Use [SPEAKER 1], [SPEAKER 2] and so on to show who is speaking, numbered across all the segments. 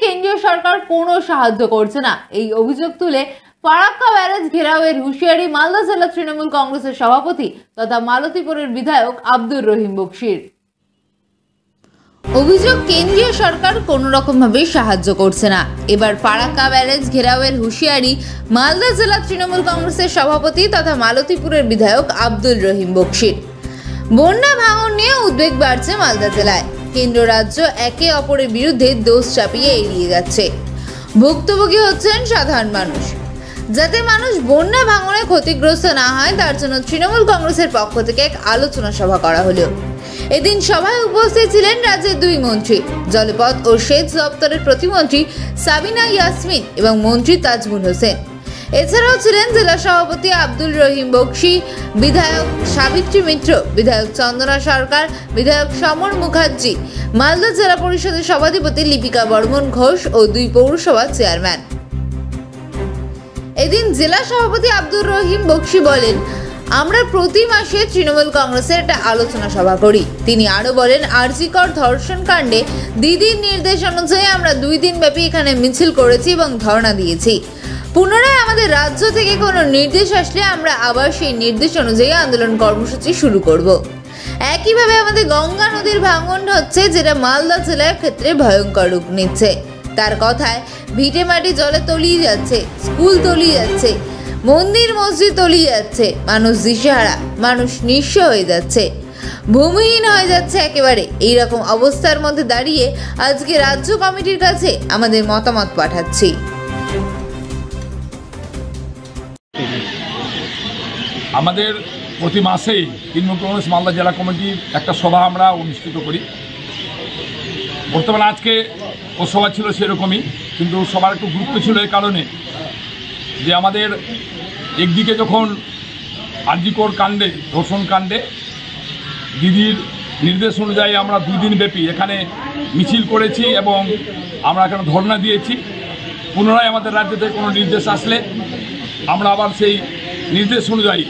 [SPEAKER 1] কেন্দ্রীয় সরকার কোনো সাহায্য করছে না, এই অভিযোগ তুলে ফারাক্কা ব্যারেজ ঘেরাওয়ের হুঁশিয়ারি মালদা জেলা তৃণমূল কংগ্রেসের সভাপতি তথা মালতীপুরের বিধায়ক আব্দুর রহিম বক্সির। অভিযোগ, কেন্দ্রীয় সরকার কোনো রকম ভাবে সাহায্য করছে না। এবার ফারাক্কা ব্যারেজ ঘেরাওয়ের হুঁশিয়ারি মালদা জেলা তৃণমূল কংগ্রেসের সভাপতি তথা মালতীপুরের বিধায়ক আব্দুর রহিম বক্সির। বন্যা ভাঙন নিয়ে উদ্বেগ বাড়ছে মালদা জেলায়। কেন্দ্র রাজ্য একে অপরের বিরুদ্ধে দোষ চাপিয়ে এড়িয়ে যাচ্ছে। ভুক্তভোগী হচ্ছেন সাধারণ মানুষ। যাতে মানুষ বন্যা ভাঙনে ক্ষতিগ্রস্ত না হয় তার জন্য তৃণমূল কংগ্রেসের পক্ষ থেকে এক আলোচনা সভা করা হলো। এদিন সভায় উপস্থিত ছিলেন রাজ্যের দুই মন্ত্রী, জলপথ ও সেচ দপ্তরের প্রতিমন্ত্রী সাবিনা ইয়াসমিন এবং মন্ত্রী তাজমুল হোসেন। এছাড়াও ছিলেন জেলা সভাপতি আব্দুর রহিম বক্সি, বিধায়ক সাবিত্রী মিত্র, বিধায়ক চন্দনা সরকার, বিধায়ক সমর মুখার্জি, মালদা জেলা পরিষদের সভাধিপতি লিপিকা বর্মন ঘোষ ও দুই পৌরসভার চেয়ারম্যান। এদিন জেলা সভাপতি আব্দুর রহিম বক্সি বলেন, আমরা প্রতি মাসে তৃণমূল কংগ্রেসের একটা আলোচনা সভা করি। তিনি আরো বলেন, আরজিকর ধর্ষণ কাণ্ডে দিদির নির্দেশ অনুযায়ী আমরা 2 দিন ব্যাপী এখানে মিছিল করেছি এবং ধর্ণা দিয়েছি। পুনরায় আমাদের রাজ্য থেকে কোনো নির্দেশ আসলে আমরা আবার সেই নির্দেশ অনুযায়ী আন্দোলন কর্মসূচি শুরু করব। একইভাবে আমাদের গঙ্গা নদীর ভাঙন হচ্ছে, যেটা মালদা জেলার ক্ষেত্রে ভয়ঙ্কর রূপ নিচ্ছে। তার কথায় ভিটে মাটি জলে তলিয়ে যাচ্ছে, স্কুল তলিয়ে যাচ্ছে, মন্দির মসজিদ তলিয়ে যাচ্ছে, মানুষ দিশেহারা, মানুষ নিঃস্ব হয়ে যাচ্ছে, ভূমিহীন হয়ে যাচ্ছে একেবারে। এইরকম অবস্থার মধ্যে দাঁড়িয়ে আজকে রাজ্য কমিটির কাছে আমাদের মতামত পাঠাচ্ছি।
[SPEAKER 2] আমাদের প্রতি মাসেই তৃণমূল কংগ্রেস মালদা জেলা কমিটির একটা সভা আমরা অনুষ্ঠিত করি। বর্তমানে আজকে ও সভা ছিল সেরকমই, কিন্তু সবার একটু গুরুত্ব ছিল এই কারণে যে আমাদের একদিকে যখন আরজিকর কাণ্ডে, ধর্ষণ কাণ্ডে দিদির নির্দেশ অনুযায়ী আমরা 2 দিন ব্যাপী এখানে মিছিল করেছি এবং আমরা এখানে ধর্ণা দিয়েছি। পুনরায় আমাদের রাজ্য থেকে কোনো নির্দেশ আসলে আমরা আবার সেই নির্দেশ অনুযায়ী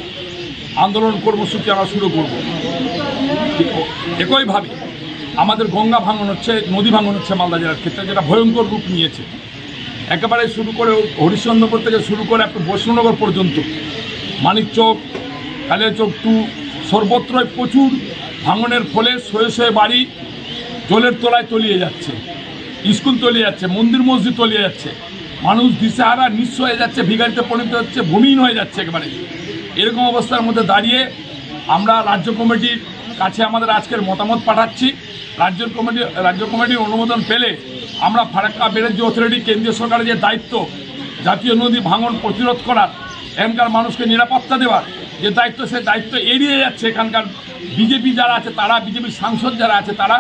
[SPEAKER 2] আন্দোলন কর্মসূচি আমরা শুরু করব। একইভাবে আমাদের গঙ্গা ভাঙন হচ্ছে, নদী ভাঙন হচ্ছে মালদা জেলার ক্ষেত্রে, যেটা ভয়ঙ্কর রূপ নিয়েছে। একেবারে শুরু করে হরিশ্চন্দ্রপুর থেকে শুরু করে একটু বৈষ্ণবনগর পর্যন্ত, মানিকচক, কালিয়াচক 2 সর্বত্রই প্রচুর ভাঙনের ফলে শয়ে শয়ে বাড়ি জলের তলায় তলিয়ে যাচ্ছে, স্কুল তলিয়ে যাচ্ছে, মন্দির মসজিদ তলিয়ে যাচ্ছে, মানুষ দিশেহারা, নিঃস্ব হয়ে যাচ্ছে, ভিখারিতে পরিণত হচ্ছে, ভূমিহীন হয়ে যাচ্ছে একেবারে। এরকম অবস্থার মধ্যে দাঁড়িয়ে আমরা রাজ্য কমিটির কাছে আমাদের আজকের মতামত পাঠাচ্ছি। রাজ্য কমিটির অনুমোদন পেলে আমরা ফারাক্কা ব্যারেজ অথরিটি, কেন্দ্রীয় সরকারের যে দায়িত্ব জাতীয় নদী ভাঙন প্রতিরোধ করার, এখানকার মানুষকে নিরাপত্তা দেওয়ার যে দায়িত্ব, সেই দায়িত্ব এড়িয়ে যাচ্ছে এখানকার বিজেপি যারা আছে তারা, বিজেপির সাংসদ যারা আছে তারা,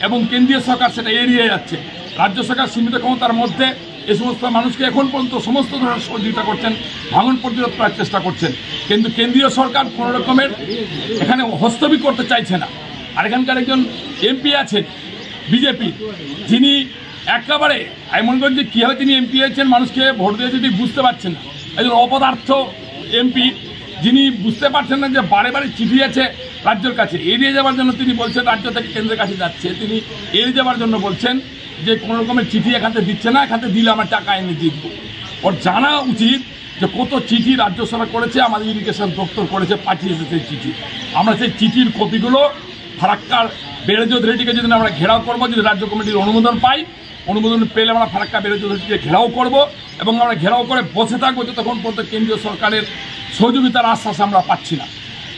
[SPEAKER 2] এবং কেন্দ্রীয় সরকার সেটা এড়িয়ে যাচ্ছে। রাজ্য সরকার সীমিত ক্ষমতার মধ্যে এই সমস্ত মানুষকে এখন পর্যন্ত সমস্ত ধরনের সহযোগিতা করছেন, ভাঙন প্রতিরোধ করার চেষ্টা করছেন, কিন্তু কেন্দ্রীয় সরকার কোনো রকমের এখানে হস্তক্ষেপ করতে চাইছে না। আর এখানকার একজন এমপি আছেন বিজেপি, যিনি একেবারে আমি মনে করি যে কীভাবে তিনি এমপি হয়েছেন, মানুষকে ভোট দিয়ে যদি বুঝতে পারছেন না। একজন অপদার্থ এমপি, যিনি বুঝতে পারছেন না যে বারে বারে চিঠি আছে রাজ্যের কাছে, এড়িয়ে যাওয়ার জন্য তিনি বলছেন রাজ্য থেকে কেন্দ্রের কাছে যাচ্ছে, তিনি এড়িয়ে যাওয়ার জন্য বলছেন যে কোনো রকমের চিঠি এখান থেকে দিচ্ছে না, এখান থেকে দিলে আমার টাকা এনে দিয়ে দেবো। ওর জানা উচিত যে কত চিঠি রাজ্য সরকার করেছে, আমাদের ইরিগেশন দপ্তর করেছে, পাঠিয়েছে সেই চিঠি। আমরা সেই চিঠির কপিগুলো ফারাক্কার ব্যারেজ অথরিটিকে যদি আমরা ঘেরাও করবো, যদি রাজ্য কমিটির অনুমোদন পাই, অনুমোদন পেলে আমরা ফারাক্কা ব্যারেজ অথরিটিকে ঘেরাও করব এবং আমরা ঘেরাও করে বসে থাকবো যতক্ষণ পর্যন্ত কেন্দ্রীয় সরকারের সহযোগিতার আশ্বাস আমরা পাচ্ছি না।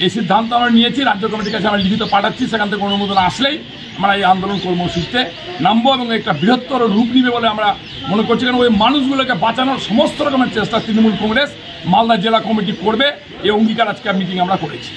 [SPEAKER 2] এই সিদ্ধান্ত আমরা নিয়েছি, রাজ্য কমিটির কাছে আমরা লিখিত পাঠাচ্ছি, সেখান থেকে অনুমোদন আসলেই আমরা এই আন্দোলন কর্মসূচিতে নামবো এবং একটা বৃহত্তর রূপ নিবে বলে আমরা মনে করছি। কারণ ওই মানুষগুলোকে বাঁচানোর সমস্ত রকমের চেষ্টা তৃণমূল কংগ্রেস মালদা জেলা কমিটি করবে, এই অঙ্গীকার আজকে মিটিং আমরা করেছি।